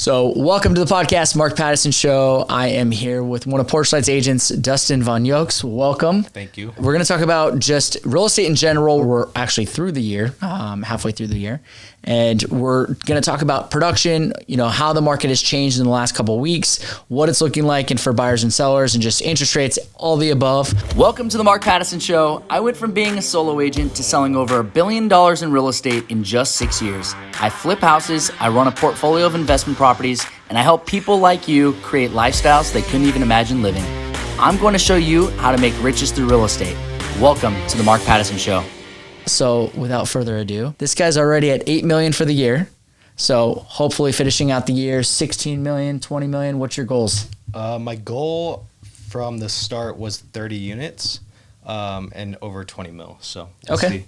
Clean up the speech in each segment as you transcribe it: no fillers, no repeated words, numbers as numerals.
So welcome to the podcast, Mark Pattison Show. I am here with one of Porchlight's agents, Dustin Von Yokes. Welcome. Thank you. We're going to talk about just real estate in general. We're actually through the year, halfway through the year. And we're going to talk about production, how the market has changed in the last couple of weeks, what it's looking like and for buyers and sellers, and just interest rates, all the above. Welcome to the Mark Pattison Show. I went from being a solo agent to selling over $1 billion in real estate in just 6 years. I flip houses, I run a portfolio of investment properties, and I help people like you create lifestyles they couldn't even imagine living. I'm going to show you how to make riches through real estate. Welcome to the Mark Pattison Show. So without further ado, this guy's already at $8 million for the year. So hopefully finishing out the year, 16 million, 20 million. What's your goals? My goal from the start was 30 units and over 20 mil. So we'll see.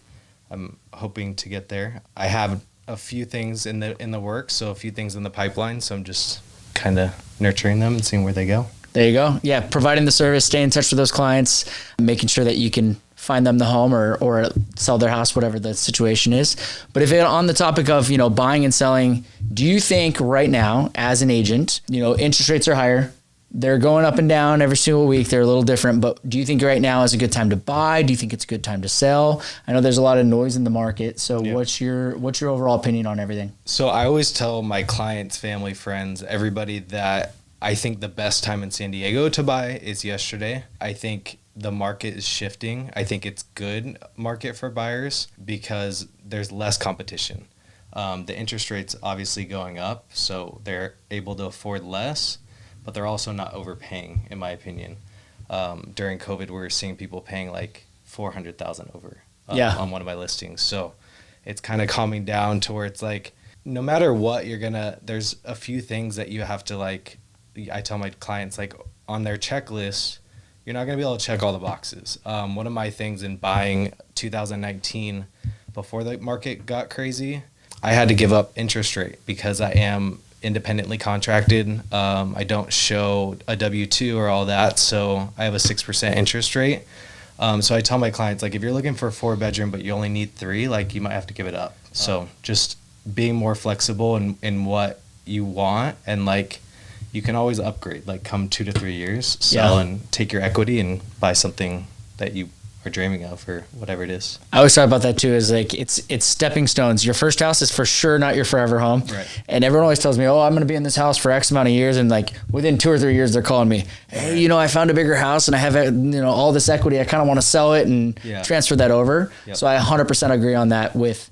I'm hoping to get there. I have a few things in the works, so a few things in the pipeline. So I'm just kind of nurturing them and seeing where they go. There you go. Yeah, providing the service, stay in touch with those clients, making sure that you can find them the home or sell their house, whatever the situation is. But if on the topic of, buying and selling, do you think right now as an agent, interest rates are higher, they're going up and down every single week, they're a little different, but do you think right now is a good time to buy? Do you think it's a good time to sell? I know there's a lot of noise in the market. So yeah. What's your overall opinion on everything? So I always tell my clients, family, friends, everybody that I think the best time in San Diego to buy is yesterday. I think the market is shifting. I think it's good market for buyers because there's less competition. The interest rate's obviously going up, so they're able to afford less, but they're also not overpaying, in my opinion. During COVID, we were seeing people paying like $400,000 over on one of my listings. So it's kind of calming down to where it's like, no matter what, there's a few things that you have to I tell my clients, on their checklist, you're not going to be able to check all the boxes. One of my things in buying 2019, before the market got crazy, I had to give up interest rate because I am independently contracted. I don't show a W-2 or all that, so I have a 6% interest rate. So I tell my clients, if you're looking for a 4-bedroom but you only need 3, you might have to give it up. So just being more flexible in what you want, and you can always upgrade, come 2 to 3 years, sell and take your equity and buy something that you are dreaming of or whatever it is. I always talk about that too, is it's stepping stones. Your first house is for sure not your forever home. Right. And everyone always tells me, I'm going to be in this house for X amount of years. And within 2 or 3 years, they're calling me, hey, I found a bigger house and I have, all this equity. I kind of want to sell it and transfer that over. Yep. So I 100% agree on that with,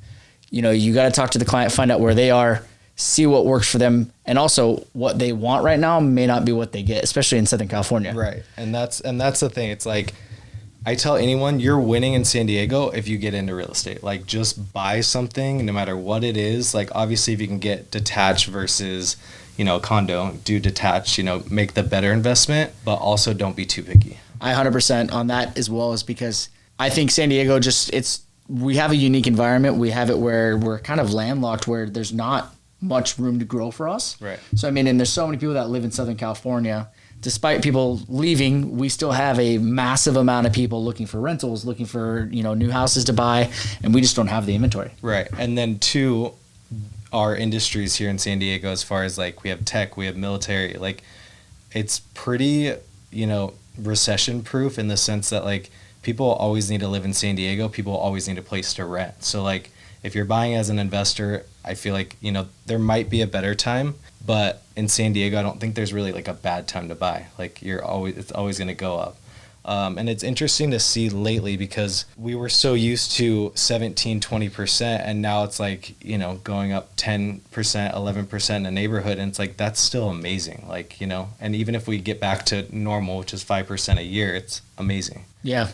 you got to talk to the client, find out where they are, see what works for them, and also what they want right now may not be what they get, especially in Southern California. Right. And that's the thing. It's I tell anyone, you're winning in San Diego if you get into real estate. Just buy something no matter what it is. Obviously if you can get detached versus, condo, do detached, make the better investment, but also don't be too picky. I 100% on that, as well as because I think San Diego we have a unique environment. We have it where we're kind of landlocked, where there's not much room to grow for us. Right. So, and there's so many people that live in Southern California. Despite people leaving, we still have a massive amount of people looking for rentals, looking for, new houses to buy, and we just don't have the inventory. Right. And then two, our industries here in San Diego, as far as we have tech, we have military, it's pretty, recession proof in the sense that people always need to live in San Diego. People always need a place to rent. So if you're buying as an investor, I feel there might be a better time, but in San Diego, I don't think there's really a bad time to buy. It's always going to go up. And it's interesting to see lately because we were so used to 17, 20%, and now it's going up 10%, 11% in a neighborhood. And it's that's still amazing. And even if we get back to normal, which is 5% a year, it's amazing. Yeah.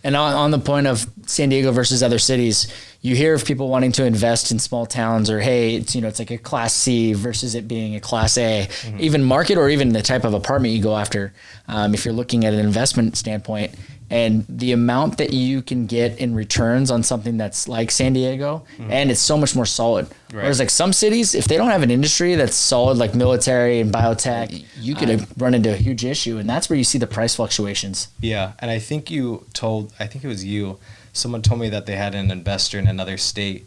And on the point of San Diego versus other cities, you hear of people wanting to invest in small towns, or hey, it's it's a Class C versus it being a Class A, even market, or even the type of apartment you go after. If you're looking at an investment standpoint, and the amount that you can get in returns on something that's like San Diego, and it's so much more solid. Right. Whereas some cities, if they don't have an industry that's solid, like military and biotech, you could run into a huge issue, and that's where you see the price fluctuations. Yeah, and I think someone told me that they had an investor in another state,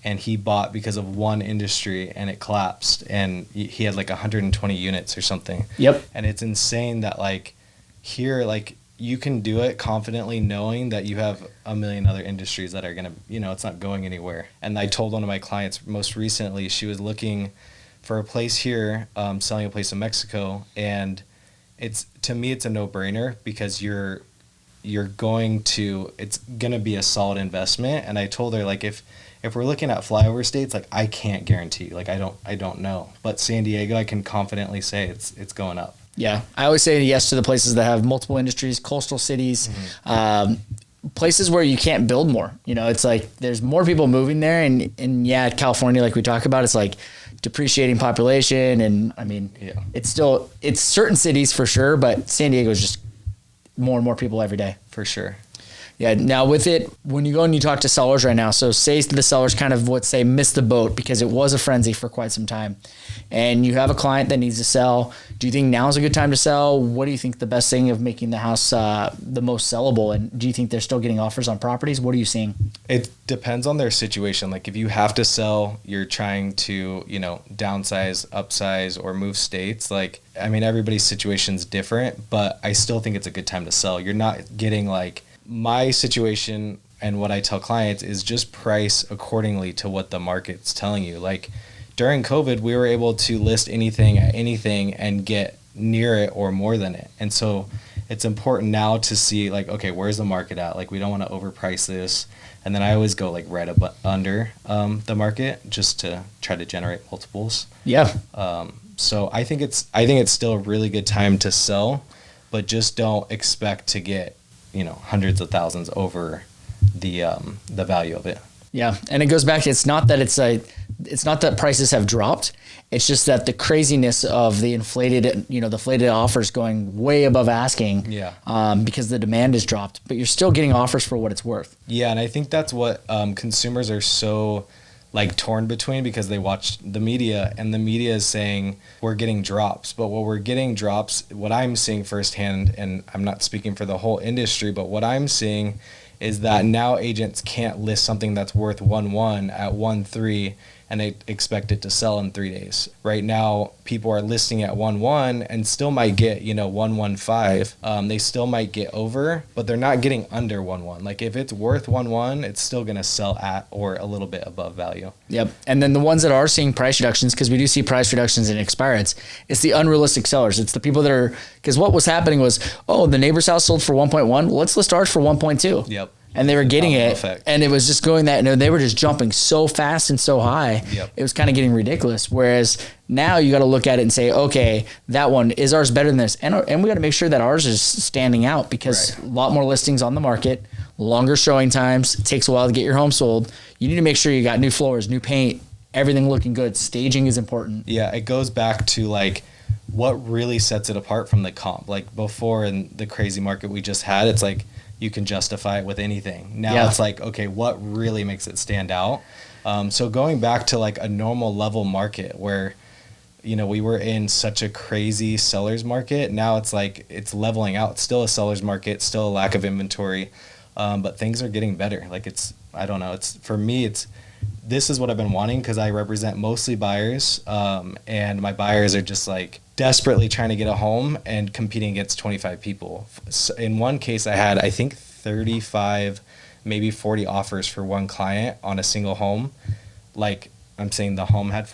and he bought because of one industry and it collapsed, and he had like 120 units or something. Yep. And it's insane that like here, like you can do it confidently knowing that you have a million other industries that are going to, you know, it's not going anywhere. And I told one of my clients most recently, she was looking for a place here, selling a place in Mexico, and to me it's a no-brainer because it's going to be a solid investment. And I told her, like, if we're looking at flyover states, like I can't guarantee, like I don't know, but San Diego, I can confidently say it's going up. Yeah. I always say yes to the places that have multiple industries, coastal cities, places where you can't build more. You know, it's like there's more people moving there, and yeah, California, like we talk about, it's like depreciating population, and I mean, it's certain cities for sure, but San Diego is just more and more people every day. For sure. Yeah. Now with it, when you go and you talk to sellers right now, so say the sellers kind of missed the boat because it was a frenzy for quite some time, and you have a client that needs to sell. Do you think now is a good time to sell? What do you think the best thing of making the house the most sellable? And do you think they're still getting offers on properties? What are you seeing? It depends on their situation. Like if you have to sell, you're trying to, you know, downsize, upsize, or move states. Like, I mean, everybody's situation's different, but I still think it's a good time to sell. You're not getting like, my situation and what I tell clients is just price accordingly to what the market's telling you. Like during COVID, we were able to list anything at anything and get near it or more than it. And so it's important now to see like, okay, where's the market at? Like we don't want to overprice this. And then I always go like right under the market just to try to generate multiples. Yeah. So I think it's still a really good time to sell, but just don't expect to get, you know, hundreds of thousands over the value of it. Yeah. And it goes back to, it's not that prices have dropped. It's just that the craziness of the inflated offers going way above asking. Yeah. Because the demand has dropped, but you're still getting offers for what it's worth. Yeah. And I think that's what consumers are so like torn between, because they watch the media and the media is saying we're getting drops, but what I'm seeing firsthand, and I'm not speaking for the whole industry, but what I'm seeing is that now agents can't list something that's worth 1.1 at 1.3 and they expect it to sell in 3 days. Right now, people are listing at 1.1 and still might get, 1.15. They still might get over, but they're not getting under 1.1. Like if it's worth 1.1, it's still going to sell at or a little bit above value. Yep. And then the ones that are seeing price reductions, because we do see price reductions in expirates, it's the unrealistic sellers. It's the people that are, because what was happening was, the neighbor's house sold for 1.1. Well, let's list ours for 1.2. Yep. And they were getting it, effect. And it was just going that, and they were just jumping so fast and so high. Yep. It was kind of getting ridiculous. Whereas now you got to look at it and say, okay, that one, is ours better than this? And we got to make sure that ours is standing out, because a lot more listings on the market, longer showing times. It takes a while to get your home sold. You need to make sure you got new floors, new paint, everything looking good. Staging is important. Yeah, it goes back to like what really sets it apart from the comp. Like before in the crazy market we just had, it's like, you can justify it with anything. Now it's like, okay, what really makes it stand out? So going back to like a normal level market where, we were in such a crazy seller's market. Now it's like, it's leveling out. It's still a seller's market, still a lack of inventory. But things are getting better. Like I don't know. For me, this is what I've been wanting, because I represent mostly buyers. And my buyers are just like desperately trying to get a home and competing against 25 people. So in one case, I had, I think, 35, maybe 40 offers for one client on a single home. Like I'm saying, the home had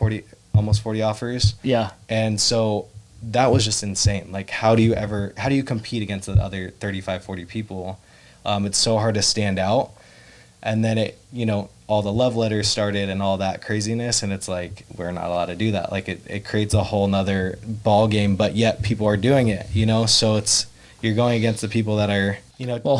almost 40 offers. Yeah. And so that was just insane. Like, how do you compete against the other 35, 40 people? It's so hard to stand out. And then all the love letters started and all that craziness. And it's like, we're not allowed to do that. Like it creates a whole nother ball game, but yet people are doing it, so you're going against the people that are,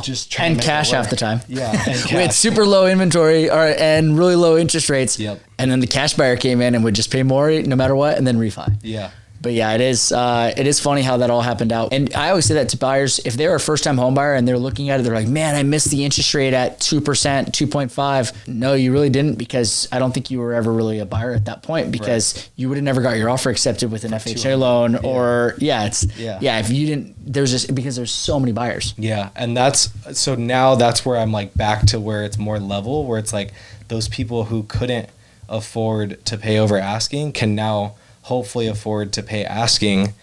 just trying to make cash half the time. Yeah. And cash. We had super low inventory and really low interest rates. Yep. And then the cash buyer came in and would just pay more no matter what, and then refi. Yeah. But yeah, it is funny how that all happened out. And I always say that to buyers, if they're a first time home buyer and they're looking at it, they're like, man, I missed the interest rate at 2%, 2.5. No, you really didn't, because I don't think you were ever really a buyer at that point, because you would have never got your offer accepted with an FHA loan or if you didn't, because there's so many buyers. Yeah. And now that's where I'm like back to where it's more level, where it's like those people who couldn't afford to pay over asking can now hopefully afford to pay asking.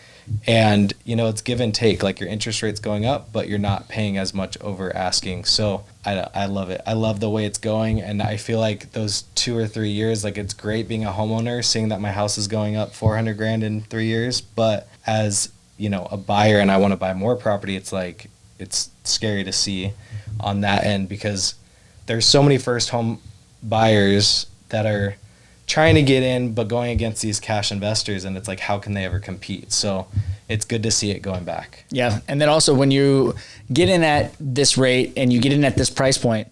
And, you know, it's give and take. Like, your interest rate's going up, but you're not paying as much over asking. So I love it. I love the way it's going. And I feel like those 2 or 3 years, like, it's great being a homeowner, seeing that my house is going up $400,000 in 3 years. But as, you know, a buyer, and I want to buy more property, it's like, it's scary to see on that end, because there's so many first home buyers that are trying to get in, but going against these cash investors, and it's like, how can they ever compete? So it's good to see it going back. Yeah. And then also, when you get in at this rate and you get in at this price point,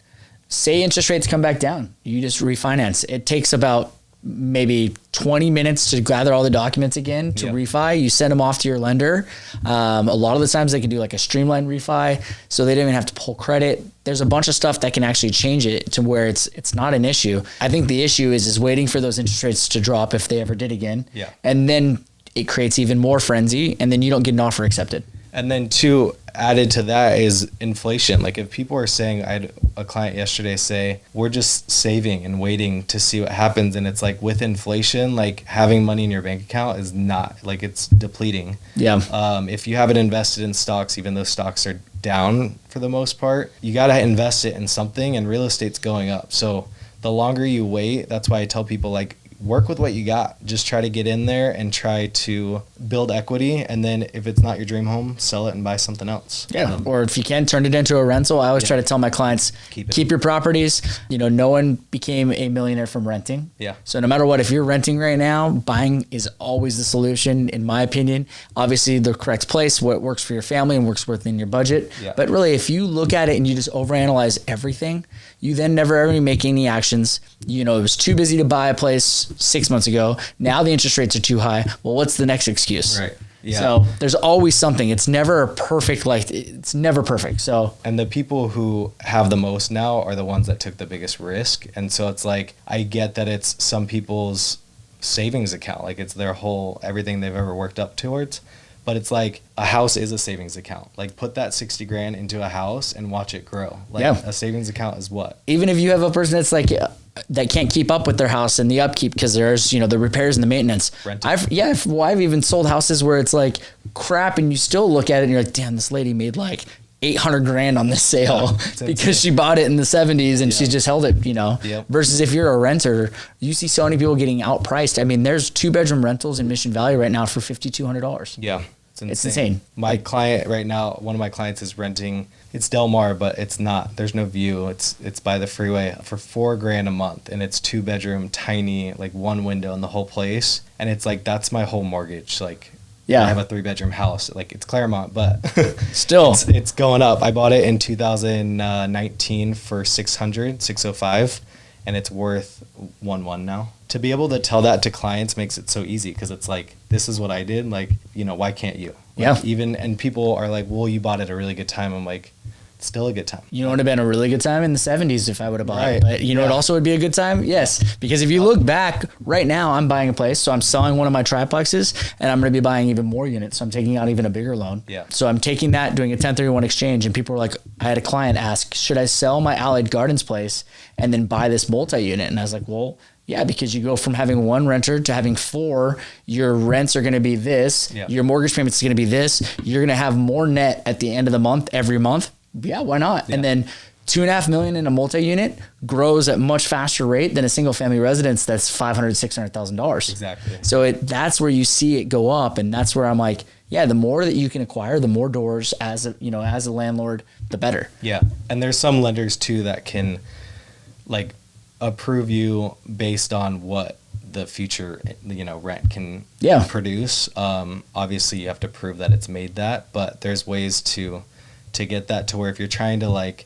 say interest rates come back down, you just refinance. It takes about maybe 20 minutes to gather all the documents again to refi. You send them off to your lender. A lot of the times they can do like a streamlined refi, so they don't even have to pull credit. There's a bunch of stuff that can actually change it to where it's not an issue. I think the issue is waiting for those interest rates to drop, if they ever did again. Yeah. And then it creates even more frenzy, and then you don't get an offer accepted. And then too, added to that is inflation. Like, if people are saying, I had a client yesterday say, we're just saving and waiting to see what happens. And it's like, with inflation, like, having money in your bank account is not, like, it's depleting. Yeah. If you haven't invested in stocks, even though stocks are down for the most part, you got to invest it in something, and real estate's going up. So the longer you wait, that's why I tell people, like, work with what you got. Just try to get in there and try to build equity. And then if it's not your dream home, sell it and buy something else. Yeah. Or if you can, turn it into a rental. I always try to tell my clients, keep your properties. You know, no one became a millionaire from renting. Yeah. So no matter what, if you're renting right now, buying is always the solution, in my opinion. Obviously, the correct place, what works for your family and works within your budget. Yeah. But really, if you look at it and you just overanalyze everything, you then never ever make any actions. You know, it was too busy to buy a place 6 months ago. Now the interest rates are too high. Well, what's the next excuse? Right. Yeah. So there's always something. It's never perfect. Like, it's never perfect. So, and the people who have the most now are the ones that took the biggest risk. And so it's like, I get that it's some people's savings account. Like, it's their whole, everything they've ever worked up towards. But it's like, a house is a savings account. Like, put that $60,000 into a house and watch it grow. Like, a savings account is what? Even if you have a person that's like, that can't keep up with their house and the upkeep, because there's, you know, the repairs and the maintenance. I've even sold houses where it's like crap, and you still look at it and you're like, damn, this lady made like $800,000 on this sale because she bought it in the 70s and she just held it, you know. Versus if you're a renter, you see so many people getting outpriced. I mean, there's 2-bedroom rentals in Mission Valley right now for $5,200. Yeah. It's insane. My client right now, one of my clients is renting, it's Del Mar, but it's not, there's no view. It's by the freeway for $4,000 a month, and it's 2-bedroom, tiny, like, one window in the whole place. And it's like, that's my whole mortgage. Like, I have a 3-bedroom house. Like, it's Claremont, but still it's going up. I bought it in 2019 for $605, and it's worth $1.1 now. To be able to tell that to clients makes it so easy, because it's like, this is what I did. Like, you know, why can't you? Like, and people are like, well, you bought it at a really good time. I'm like, it's still a good time. You know, it would have been a really good time in the 70s if I would have bought it. But you know, it also would be a good time. Yes. Because if you look back right now, I'm buying a place. So I'm selling one of my triplexes, and I'm going to be buying even more units. So I'm taking out even a bigger loan. Yeah. So I'm taking that, doing a 1031 exchange. And people were like, I had a client ask, should I sell my Allied Gardens place and then buy this multi-unit? And I was like, well, yeah, because you go from having one renter to having 4, your rents are going to be this, your mortgage payments is going to be this, you're going to have more net at the end of the month, every month. Yeah, why not? Yeah. And then $2.5 million in a multi-unit grows at much faster rate than a single family residence that's $500,000-$600,000. Exactly. So that's where you see it go up, and that's where I'm like, yeah, the more that you can acquire, the more doors as a landlord, the better. Yeah, and there's some lenders too that can, like, approve you based on what the future, you know, rent can produce. Obviously you have to prove that it's made that, but there's ways to get that to where if you're trying to, like,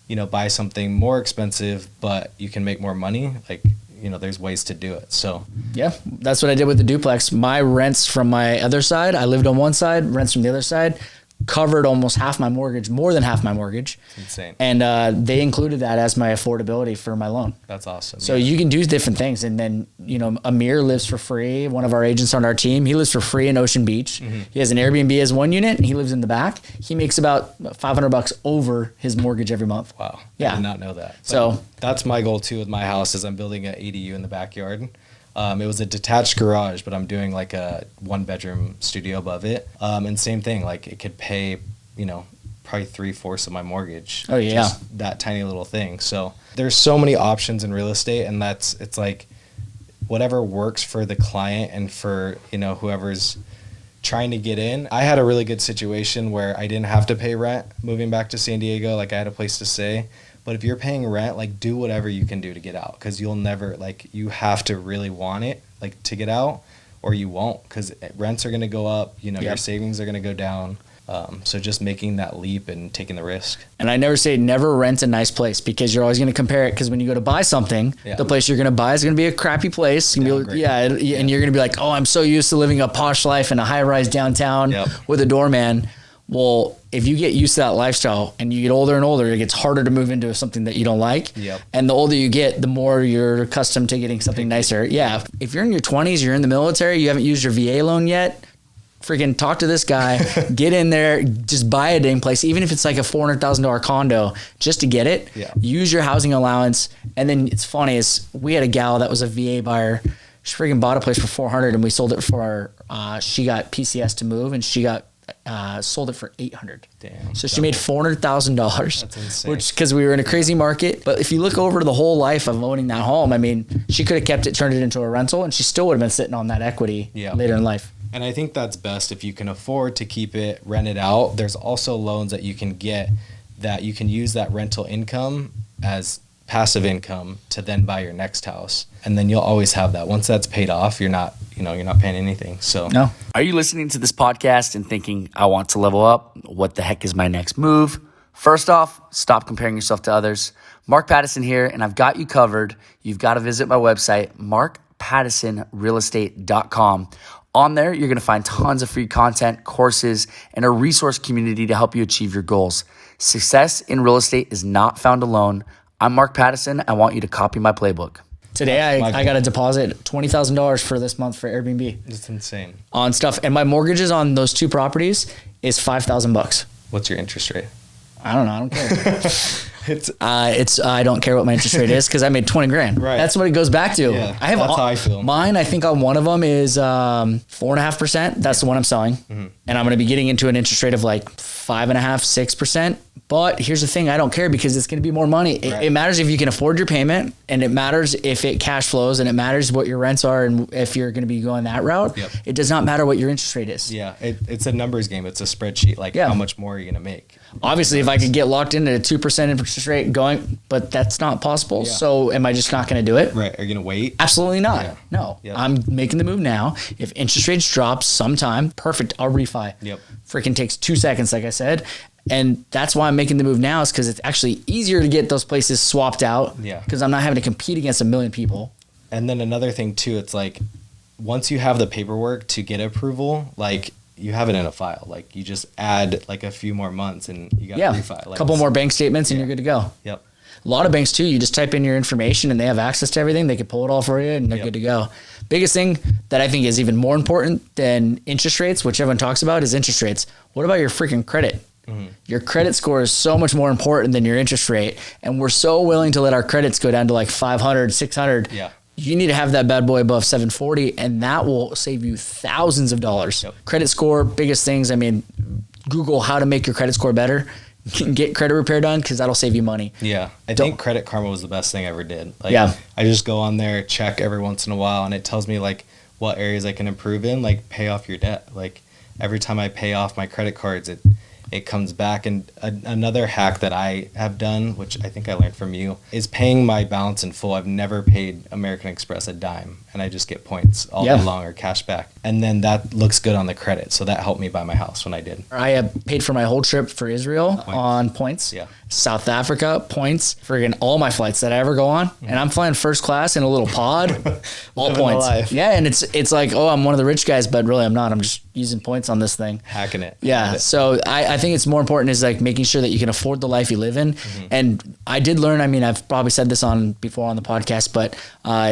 you know, buy something more expensive but you can make more money, like, you know, there's ways to do it. So yeah, that's what I did with the duplex. My rents from my other side, I lived on one side, rents from the other side, covered almost half my mortgage, more than half my mortgage. It's insane. And they included that as my affordability for my loan. That's awesome. So you can do different things. And then, Amir lives for free. One of our agents on our team, he lives for free in Ocean Beach. He has an Airbnb as one unit and he lives in the back. He makes about $500 over his mortgage every month. Wow. Yeah. I did not know that. So that's my goal too with my house is I'm building an ADU in the backyard. It was a detached garage, but I'm doing like a 1-bedroom studio above it. And same thing, like it could pay, probably 3/4 of my mortgage. Oh yeah. Just that tiny little thing. So there's so many options in real estate, and it's like whatever works for the client and for, whoever's trying to get in. I had a really good situation where I didn't have to pay rent moving back to San Diego. Like I had a place to stay. But if you're paying rent, like do whatever you can do to get out, because you'll never, like you have to really want it, like to get out, or you won't, because rents are going to go up, your savings are going to go down. So just making that leap and taking the risk. And I never say never rent a nice place, because you're always going to compare it, because when you go to buy something, the place you're going to buy is going to be a crappy place. And you're going to be like, oh, I'm so used to living a posh life in a high-rise downtown with a doorman. Well, if you get used to that lifestyle and you get older and older, it gets harder to move into something that you don't like. And the older you get, the more you're accustomed to getting something nicer. Yeah. If you're in your 20s, you're in the military, you haven't used your VA loan yet, freaking talk to this guy, get in there, just buy a dang place, even if it's like a $400,000 condo, just to get it. Use your housing allowance. And then it's funny is we had a gal that was a VA buyer. She freaking bought a place for $400 and we sold it for she got PCS to move and she got sold it for $800. Damn. So she made $400,000. That's insane. Which, because we were in a crazy market. But if you look over the whole life of owning that home, I mean, she could have kept it, turned it into a rental, and she still would have been sitting on that equity later in life. And I think that's best if you can afford to keep it rented out. There's also loans that you can get that you can use that rental income as passive income to then buy your next house, and then you'll always have that. Once that's paid off, you're not paying anything. So no. Are you listening to this podcast and thinking, I want to level up? What the heck is my next move? First off, stop comparing yourself to others. Mark Pattison here, and I've got you covered. You've got to visit my website, markpattisonrealestate.com. On there, you're going to find tons of free content, courses, and a resource community to help you achieve your goals. Success in real estate is not found alone. I'm Mark Pattison. I want you to copy my playbook. Today, I got to deposit $20,000 for this month for Airbnb. It's insane. On stuff. And my mortgages on those 2 properties is $5,000. What's your interest rate? I don't know. I don't care. I don't care what my interest rate is because I made $20,000. Right. That's what it goes back to. Yeah, that's how I feel. Mine, I think on one of them is 4.5%. That's the one I'm selling. Mm-hmm. And I'm going to be getting into an interest rate of like 5.5%, 6%. But here's the thing, I don't care because it's going to be more money. It matters if you can afford your payment, and it matters if it cash flows, and it matters what your rents are, and if you're going to be going that route. Yep. It does not matter what your interest rate is. Yeah, it's a numbers game. It's a spreadsheet. Like how much more are you going to make? Obviously, if I could get locked into a 2% interest rate going, but that's not possible. Yeah. So am I just not going to do it? Right. Are you going to wait? Absolutely not. Yeah. No. Yep. I'm making the move now. If interest rates drop sometime, perfect. I'll refi. Yep. Freaking takes 2 seconds, like I said. And that's why I'm making the move now, is because it's actually easier to get those places swapped out. Yeah. Because I'm not having to compete against a million people. And then another thing too, it's like once you have the paperwork to get approval, like you have it in a file. Like you just add like a few more months and you got a refi. Like a couple more bank statements and you're good to go. Yep. A lot of banks too, you just type in your information and they have access to everything. They can pull it all for you and they're good to go. Biggest thing that I think is even more important than interest rates, which everyone talks about, is interest rates. What about your freaking credit? Mm-hmm. Your credit score is so much more important than your interest rate. And we're so willing to let our credits go down to like 500, 600. Yeah. You need to have that bad boy above 740, and that will save you thousands of dollars. Yep. Credit score, biggest things. I mean, Google how to make your credit score better. Get credit repair done because that'll save you money. Yeah. I think Credit Karma was the best thing I ever did. Like, I just go on there, check every once in a while, and it tells me like what areas I can improve in, like pay off your debt. Like every time I pay off my credit cards, it comes back. And another hack that I have done, which I think I learned from you, is paying my balance in full. I've never paid American Express a dime, and I just get points all day long or cash back. And then that looks good on the credit. So that helped me buy my house when I did. I paid for my whole trip for Israel on points. Yeah. South Africa, points, friggin' all my flights that I ever go on. And I'm flying first class in a little pod, all Living points. the life. Yeah. And it's like, oh, I'm one of the rich guys, but really I'm not. I'm just using points on this thing. Hacking it. Yeah. So I think it's more important is like making sure that you can afford the life you live in. And I did learn, I mean, I've probably said this before on the podcast, but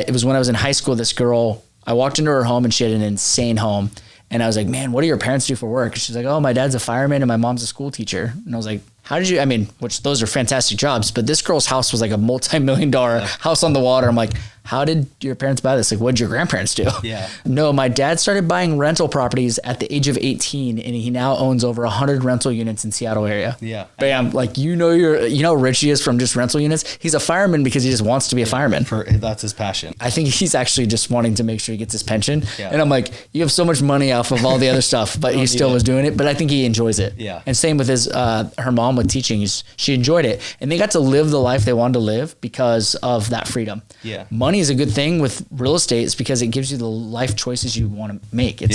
it was when I was in high school, this girl, I walked into her home and she had an insane home. And I was like, man, what do your parents do for work? She's like, oh, my dad's a fireman and my mom's a school teacher. And I was like, how did you, I mean, which those are fantastic jobs, but this girl's house was like a multi-million-dollar house on the water. I'm like, how did your parents buy this? Like, what did your grandparents do? Yeah. No, my dad started buying rental properties at the age of 18, and he now owns over 100 rental units in Seattle area. Yeah. Bam. Like, you know how rich he is from just rental units? He's a fireman because he just wants to be a fireman. That's his passion. I think he's actually just wanting to make sure he gets his pension. Yeah. And I'm like, you have so much money off of all the other stuff, but he still was doing it. But I think he enjoys it. Yeah. And same with her mom with teaching. She enjoyed it. And they got to live the life they wanted to live because of that freedom. Yeah. Money is a good thing with real estate is because it gives you the life choices you want to make. It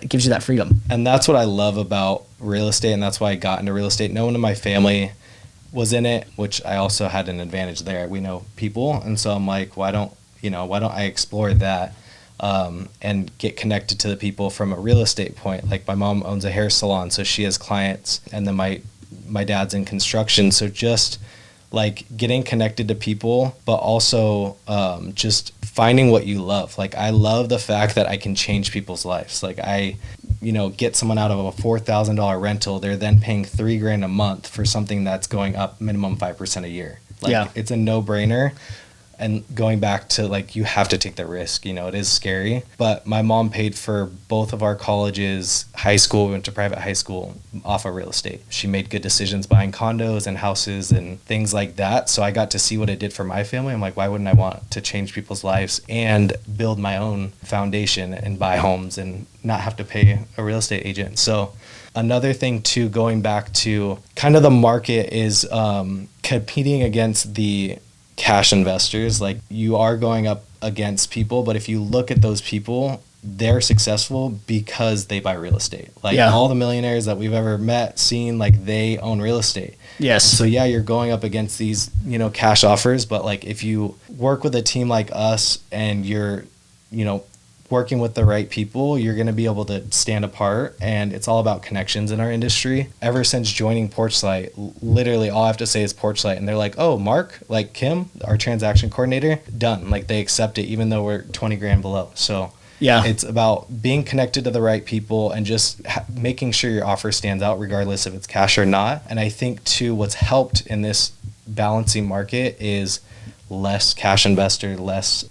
gives you that freedom. And that's what I love about real estate. And that's why I got into real estate. No one in my family was in it, which I also had an advantage there. We know people. And so I'm like, why don't I explore that and get connected to the people from a real estate point? Like my mom owns a hair salon, so she has clients, and then my dad's in construction. So just like getting connected to people, but also just finding what you love. Like I love the fact that I can change people's lives. Like I get someone out of a $4,000 rental, they're then paying $3,000 a month for something that's going up minimum 5% a year. Like it's a no-brainer. And going back to like, you have to take the risk, it is scary, but my mom paid for both of our colleges, high school, we went to private high school off of real estate. She made good decisions buying condos and houses and things like that. So I got to see what it did for my family. I'm like, why wouldn't I want to change people's lives and build my own foundation and buy homes and not have to pay a real estate agent? So another thing too, going back to kind of the market is competing against the cash investors. Like you are going up against people, but if you look at those people, they're successful because they buy real estate. Like all the millionaires that we've ever met, seen, like they own real estate. Yes. So you're going up against these, cash offers, but like if you work with a team like us and you're, working with the right people, you're going to be able to stand apart. And it's all about connections in our industry. Ever since joining Porchlight, literally all I have to say is Porchlight, and they're like, oh, Mark, like Kim, our transaction coordinator, done. Like they accept it even though we're $20,000 below. So it's about being connected to the right people and just making sure your offer stands out regardless if it's cash or not. And I think too, what's helped in this balancing market is less cash investor, less,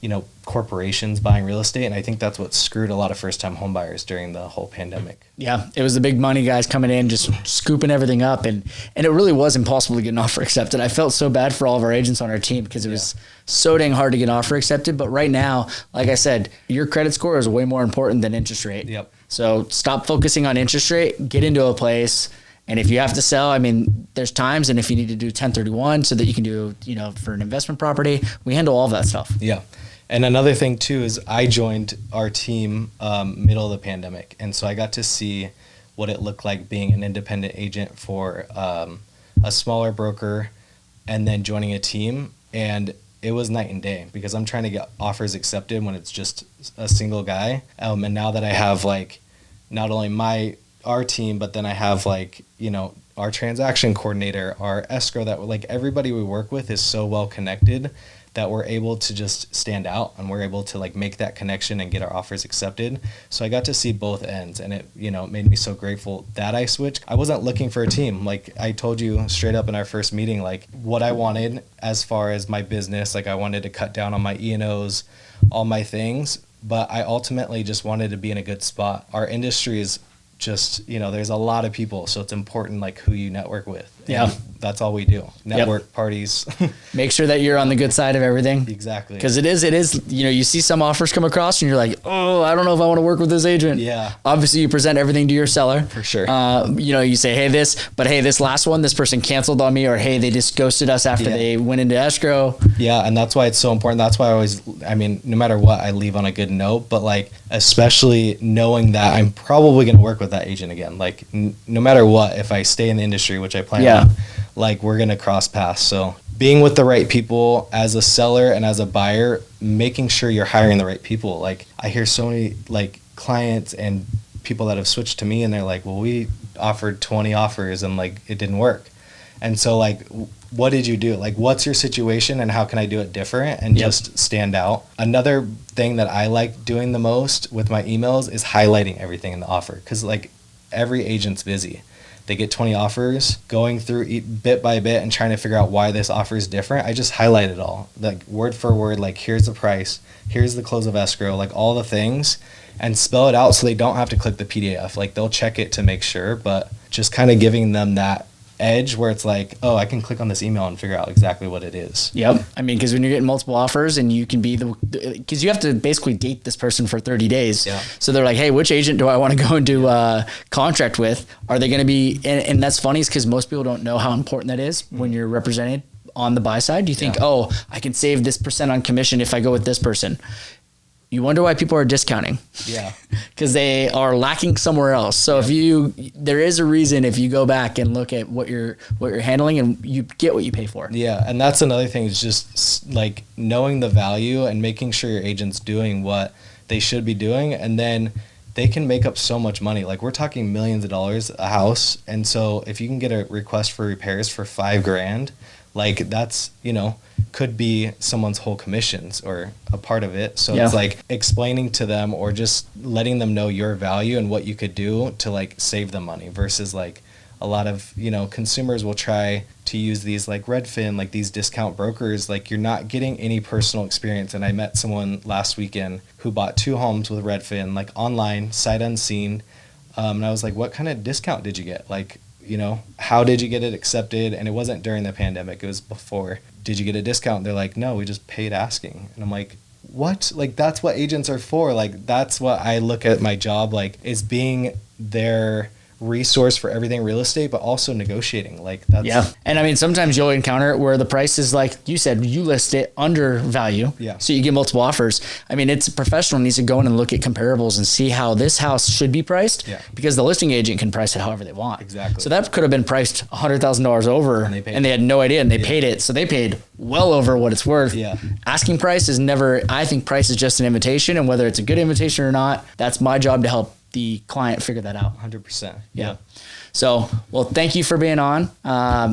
corporations buying real estate. And I think that's what screwed a lot of first-time home buyers during the whole pandemic. Yeah. It was the big money guys coming in, just scooping everything up. And it really was impossible to get an offer accepted. I felt so bad for all of our agents on our team because it was so dang hard to get an offer accepted. But right now, like I said, your credit score is way more important than interest rate. Yep. So stop focusing on interest rate, get into a place. And if you have to sell, I mean, there's times, and if you need to do 1031 so that you can do, for an investment property, we handle all of that stuff. Yeah. And another thing too is I joined our team middle of the pandemic. And so I got to see what it looked like being an independent agent for a smaller broker and then joining a team. And it was night and day because I'm trying to get offers accepted when it's just a single guy. And now that I have like not only our team, but then I have like, our transaction coordinator, our escrow, that like everybody we work with is so well connected that we're able to just stand out and we're able to like make that connection and get our offers accepted. So I got to see both ends, and it, made me so grateful that I switched. I wasn't looking for a team. Like I told you straight up in our first meeting, like what I wanted as far as my business, like I wanted to cut down on my E&Os, all my things, but I ultimately just wanted to be in a good spot. Our industry is just, there's a lot of people, so it's important like who you network with. Yeah. And that's all we do. Network, parties. Make sure that you're on the good side of everything. Exactly. Because it is, you see some offers come across and you're like, oh, I don't know if I want to work with this agent. Yeah. Obviously you present everything to your seller. For sure. You say, hey, this last one, this person canceled on me, or hey, they just ghosted us after they went into escrow. Yeah. And that's why it's so important. That's why no matter what, I leave on a good note, but like, especially knowing that I'm probably going to work with that agent again. Like no matter what, if I stay in the industry, which I plan on, like we're going to cross paths. So being with the right people as a seller and as a buyer, making sure you're hiring the right people. Like I hear so many like clients and people that have switched to me and they're like, well, we offered 20 offers and like it didn't work. And so like, what did you do? Like, what's your situation and how can I do it different and just stand out? Another thing that I like doing the most with my emails is highlighting everything in the offer. Cause like every agent's busy. They get 20 offers, going through bit by bit and trying to figure out why this offer is different. I just highlight it all, like word for word, like here's the price, here's the close of escrow, like all the things, and spell it out so they don't have to click the PDF. Like they'll check it to make sure, but just kind of giving them that edge where it's like, oh, I can click on this email and figure out exactly what it is. Yep. I mean, because when you're getting multiple offers and you can be because you have to basically date this person for 30 days. Yeah. So they're like, hey, which agent do I want to go and do a contract with? Are they going to be, and that's funny is because most people don't know how important that is when you're represented on the buy side. You think, oh, I can save this % on commission if I go with this person. You wonder why people are discounting. Yeah. Because they are lacking somewhere else. So there is a reason if you go back and look at what you're handling and you get what you pay for. Yeah. And that's another thing is just like knowing the value and making sure your agent's doing what they should be doing. And then they can make up so much money. Like we're talking millions of dollars a house. And so if you can get a request for repairs for $5,000, like that's, could be someone's whole commissions or a part of it. So it's like explaining to them or just letting them know your value and what you could do to like save them money versus like a lot of, consumers will try to use these like Redfin, like these discount brokers, like you're not getting any personal experience. And I met someone last weekend who bought 2 homes with Redfin, like online, sight unseen. And I was like, what kind of discount did you get? Like, how did you get it accepted? And it wasn't during the pandemic, it was before. Did you get a discount? They're like, no, we just paid asking. And I'm like, what? Like, that's what agents are for. Like, that's what I look at my job like, is being their resource for everything real estate, but also negotiating. Like that's And I mean, sometimes you'll encounter it where the price is like you said, you list it under value. Yeah. So you get multiple offers. I mean, it's a professional needs to go in and look at comparables and see how this house should be priced because the listing agent can price it however they want. Exactly. So that could have been priced $100,000 over and they had no idea and they paid it. So they paid well over what it's worth. Yeah. Asking price is never, I think price is just an invitation, and whether it's a good invitation or not, that's my job to help the client figure that out. 100%. Yeah. So, well, thank you for being on.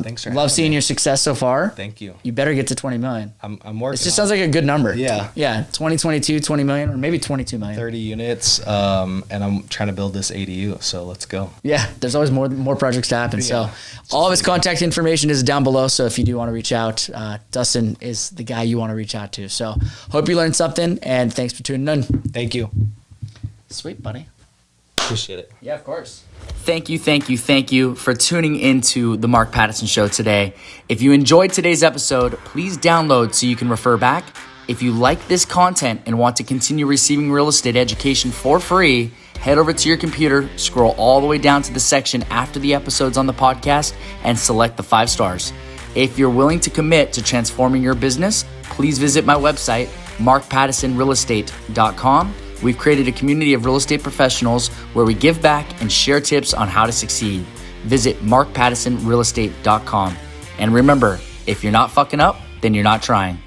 Thanks for love seeing your success so far. Thank you. You better get to 20 million. I'm working. It just sounds like a good number. Yeah. Yeah. 2022, 20 million, or maybe 22 million. 30 units. And I'm trying to build this ADU. So let's go. Yeah. There's always more projects to happen. So all of his contact information is down below. So if you do want to reach out, Dustin is the guy you want to reach out to. So hope you learned something, and thanks for tuning in. Thank you. Sweet, buddy. Appreciate it. Yeah, of course. Thank you for tuning into the Mark Pattison Show today. If you enjoyed today's episode, please download so you can refer back. If you like this content and want to continue receiving real estate education for free, head over to your computer, scroll all the way down to the section after the episodes on the podcast, and select the 5 stars. If you're willing to commit to transforming your business, please visit my website, markpattisonrealestate.com. We've created a community of real estate professionals where we give back and share tips on how to succeed. Visit markpattisonrealestate.com. And remember, if you're not fucking up, then you're not trying.